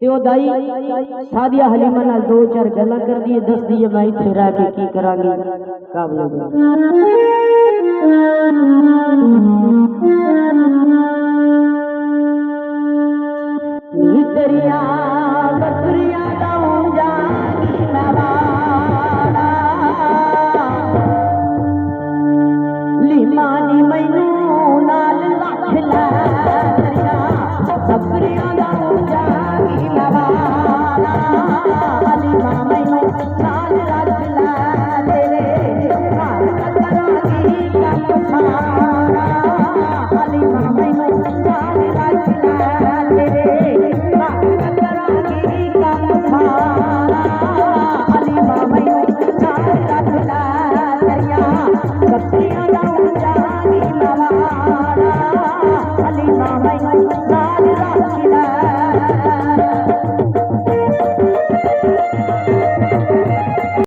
ते ओ दाई सादिया हलीमा नाल दो चार गल्लां कर दी दस दी मैं इत्थे रह के की करांगी काबले नी तेरिया बकरिया गाऊं जागी नवाड़ा लीमानी मैनू नाल लख लै तेरिया बकरिया गाऊं जागी नवाड़ा लीमा मैनू नाल लख लै तेरे घर करांगी कम सारा लीमा मैनू नाल लख लै तेरे